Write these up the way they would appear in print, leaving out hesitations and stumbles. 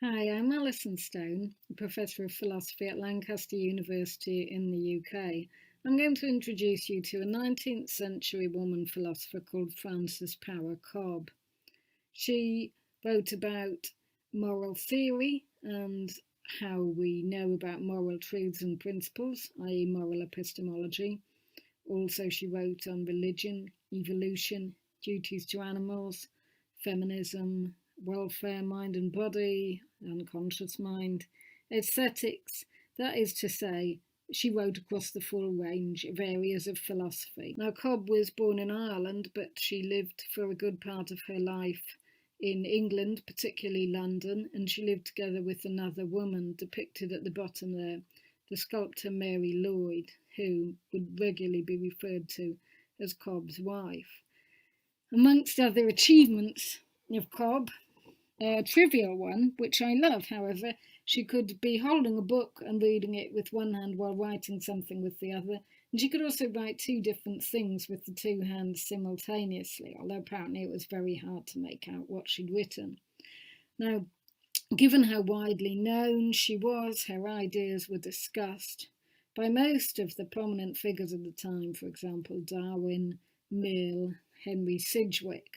Hi, I'm Alison Stone, a Professor of Philosophy at Lancaster University in the UK. I'm going to introduce you to a 19th century woman philosopher called Frances Power Cobbe. She wrote about moral theory and how we know about moral truths and principles, i.e., moral epistemology. Also, she wrote on religion, evolution, duties to animals, feminism, welfare, mind and body, unconscious mind, aesthetics. That is to say, she wrote across the full range of areas of philosophy. Now, Cobb was born in Ireland, but she lived for a good part of her life in England, particularly London, and she lived together with another woman depicted at the bottom there, the sculptor Mary Lloyd, who would regularly be referred to as Cobb's wife. Amongst other achievements of Cobbe, a trivial one, which I love, however, she could be holding a book and reading it with one hand while writing something with the other, and she could also write two different things with the two hands simultaneously, although apparently it was very hard to make out what she'd written. Now, given how widely known she was, her ideas were discussed by most of the prominent figures of the time, for example, Darwin, Mill, Henry Sidgwick.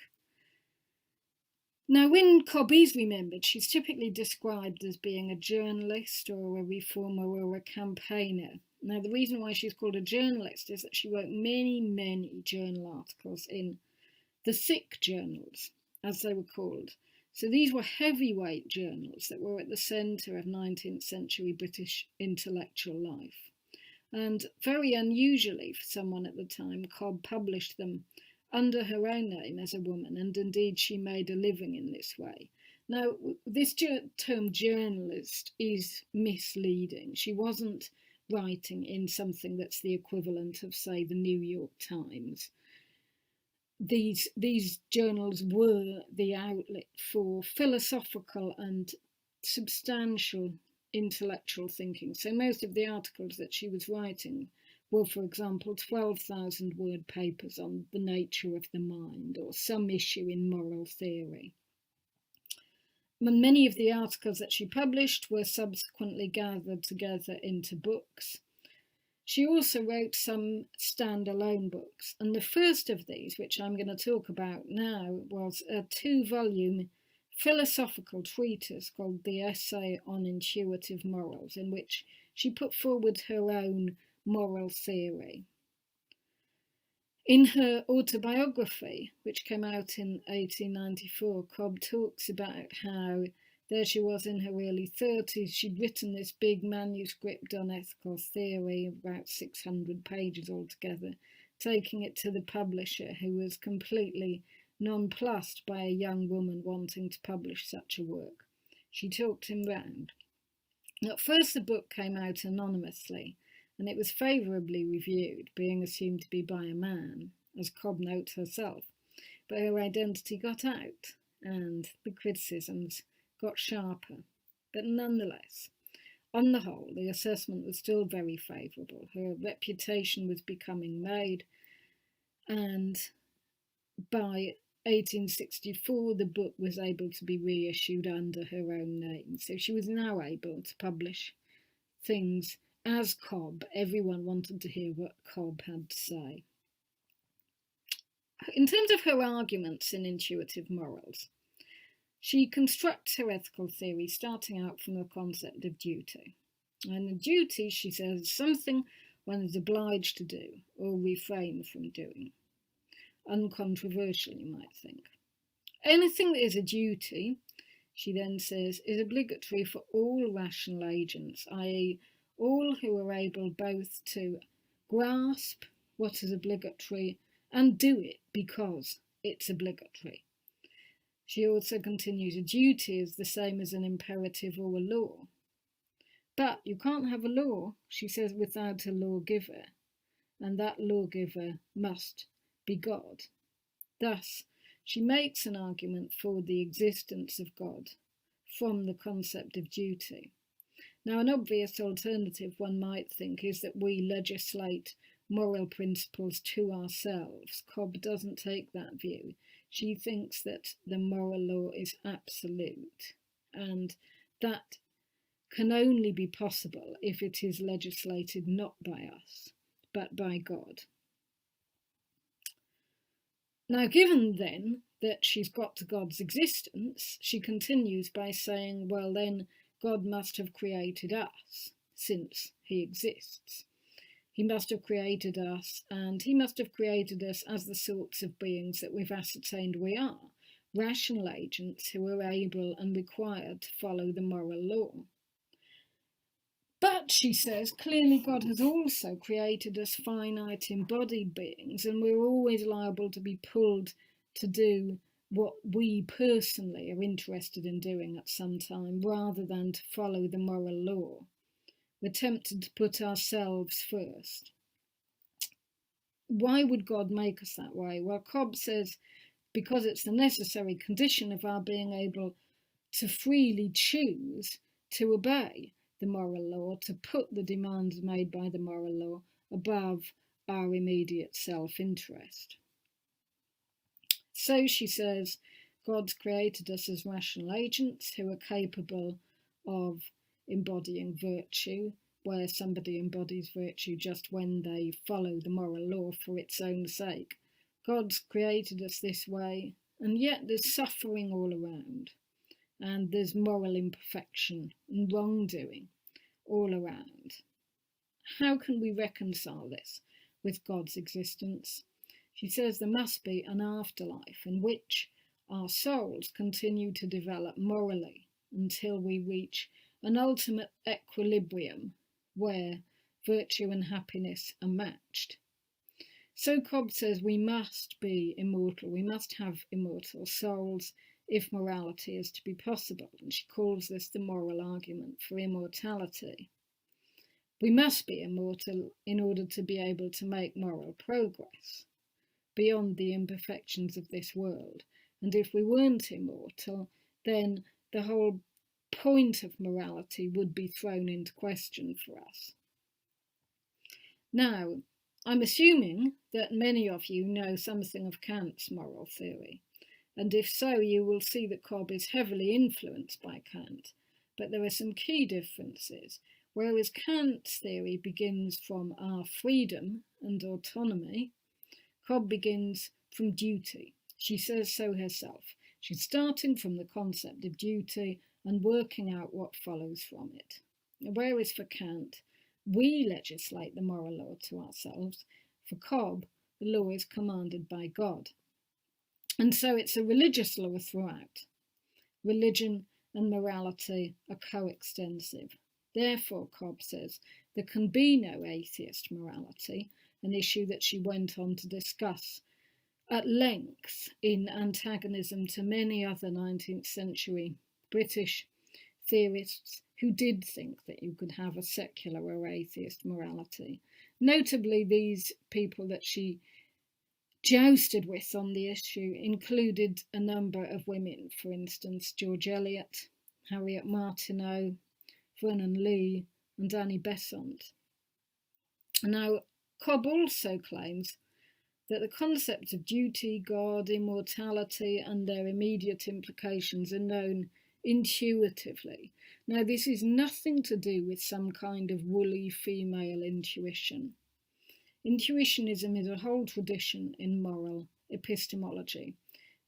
Now, when Cobbe is remembered, she's typically described as being a journalist or a reformer or a campaigner. Now, the reason why she's called a journalist is that she wrote many journal articles in the thick journals, as they were called. So these were heavyweight journals that were at the centre of 19th century British intellectual life. And very unusually for someone at the time, Cobbe published them under her own name as a woman, and indeed she made a living in this way. Now, this term journalist is misleading. She wasn't writing in something that's the equivalent of, say, the New York Times. These journals were the outlet for philosophical and substantial intellectual thinking. So most of the articles that she was writing were, for example, 12,000 word papers on the nature of the mind or some issue in moral theory. And many of the articles that she published were subsequently gathered together into books. She also wrote some standalone books, and the first of these, which I'm going to talk about now, was a 2-volume philosophical treatise called The Essay on Intuitive Morals, in which she put forward her own moral theory. In her autobiography, which came out in 1894, Cobbe talks about how there she was in her early 30s. She'd written this big manuscript on ethical theory, about 600 pages altogether, taking it to the publisher, who was completely nonplussed by a young woman wanting to publish such a work. She talked him round. At first, the book came out anonymously, and it was favourably reviewed, being assumed to be by a man, as Cobbe notes herself. But her identity got out, and the criticisms got sharper. But nonetheless, on the whole, the assessment was still very favourable. Her reputation was becoming made, and by 1864 the book was able to be reissued under her own name. So she was now able to publish things as Cobbe. Everyone wanted to hear what Cobbe had to say. In terms of her arguments in Intuitive Morals, she constructs her ethical theory starting out from the concept of duty. And a duty, she says, is something one is obliged to do or refrain from doing. Uncontroversial, you might think. Anything that is a duty, she then says, is obligatory for all rational agents, i.e., all who are able both to grasp what is obligatory and do it because it's obligatory. She also continues, a duty is the same as an imperative or a law. But you can't have a law, she says, without a lawgiver, and that lawgiver must be God. Thus, she makes an argument for the existence of God from the concept of duty. Now, an obvious alternative, one might think, is that we legislate moral principles to ourselves. Cobbe doesn't take that view. She thinks that the moral law is absolute and that can only be possible if it is legislated not by us, but by God. Now, given then that she's got to God's existence, she continues by saying, well, then God must have created us, since he exists. He must have created us, and he must have created us as the sorts of beings that we've ascertained we are, rational agents who are able and required to follow the moral law. But, she says, clearly God has also created us finite embodied beings, and we're always liable to be pulled to do what we personally are interested in doing at some time, rather than to follow the moral law. We're tempted to put ourselves first. Why would God make us that way? Well, Cobbe says because it's the necessary condition of our being able to freely choose to obey the moral law, to put the demands made by the moral law above our immediate self-interest. So, she says, God's created us as rational agents who are capable of embodying virtue, where somebody embodies virtue just when they follow the moral law for its own sake. God's created us this way, and yet there's suffering all around, and there's moral imperfection and wrongdoing all around. How can we reconcile this with God's existence? She says there must be an afterlife in which our souls continue to develop morally until we reach an ultimate equilibrium where virtue and happiness are matched. So Cobbe says we must be immortal, we must have immortal souls if morality is to be possible, and she calls this the moral argument for immortality. We must be immortal in order to be able to make moral progress beyond the imperfections of this world, and if we weren't immortal, then the whole point of morality would be thrown into question for us. Now, I'm assuming that many of you know something of Kant's moral theory, and if so, you will see that Cobbe is heavily influenced by Kant, but there are some key differences. Whereas Kant's theory begins from our freedom and autonomy, Cobbe begins from duty. She says so herself. She's starting from the concept of duty and working out what follows from it. Whereas for Kant, we legislate the moral law to ourselves. For Cobbe, the law is commanded by God. And so it's a religious law throughout. Religion and morality are coextensive. Therefore, Cobbe says, there can be no atheist morality, an issue that she went on to discuss at length in antagonism to many other 19th century British theorists who did think that you could have a secular or atheist morality. Notably, these people that she jousted with on the issue included a number of women, for instance, George Eliot, Harriet Martineau, Vernon Lee, and Annie Besant. Now, Cobbe also claims that the concepts of duty, God, immortality, and their immediate implications are known intuitively. Now, this is nothing to do with some kind of woolly female intuition. Intuitionism is a whole tradition in moral epistemology,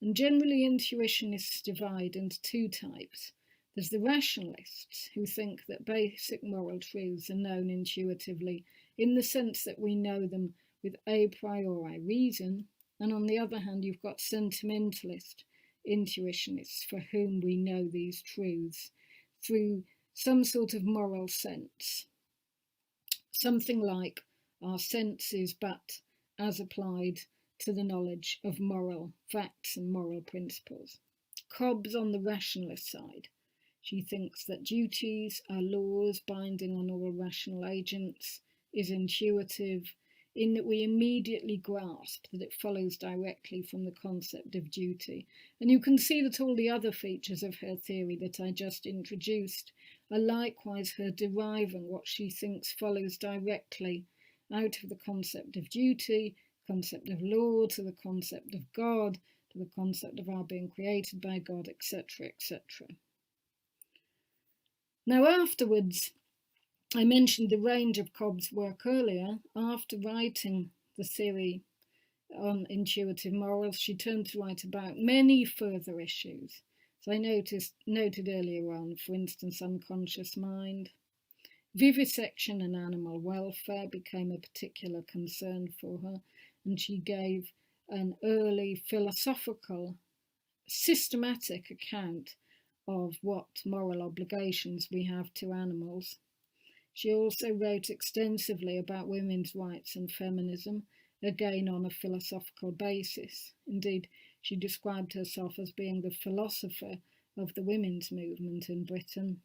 and generally intuitionists divide into two types. There's the rationalists, who think that basic moral truths are known intuitively in the sense that we know them with a priori reason, and on the other hand you've got sentimentalist intuitionists for whom we know these truths through some sort of moral sense. Something like our senses but as applied to the knowledge of moral facts and moral principles. Cobbe's on the rationalist side. She thinks that duties are laws binding on all rational agents, is intuitive, in that we immediately grasp that it follows directly from the concept of duty. And you can see that all the other features of her theory that I just introduced are likewise her deriving what she thinks follows directly out of the concept of duty, concept of law, to the concept of God, to the concept of our being created by God, etc., etc. Now, afterwards, I mentioned the range of Cobbe's work earlier. After writing the theory on intuitive morals, she turned to write about many further issues. So I noted earlier on, for instance, unconscious mind. Vivisection and animal welfare became a particular concern for her, and she gave an early philosophical, systematic account of what moral obligations we have to animals. She also wrote extensively about women's rights and feminism, again on a philosophical basis. Indeed, she described herself as being the philosopher of the women's movement in Britain.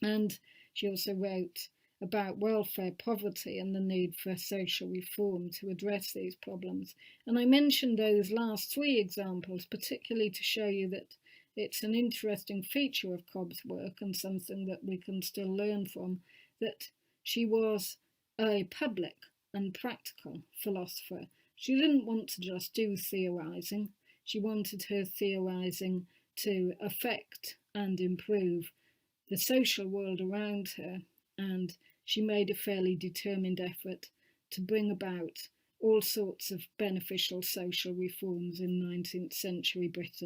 And she also wrote about welfare, poverty, and the need for social reform to address these problems. And I mentioned those last three examples, particularly to show you that it's an interesting feature of Cobbe's work and something that we can still learn from, that she was a public and practical philosopher. She didn't want to just do theorising. She wanted her theorising to affect and improve the social world around her, and she made a fairly determined effort to bring about all sorts of beneficial social reforms in 19th century Britain.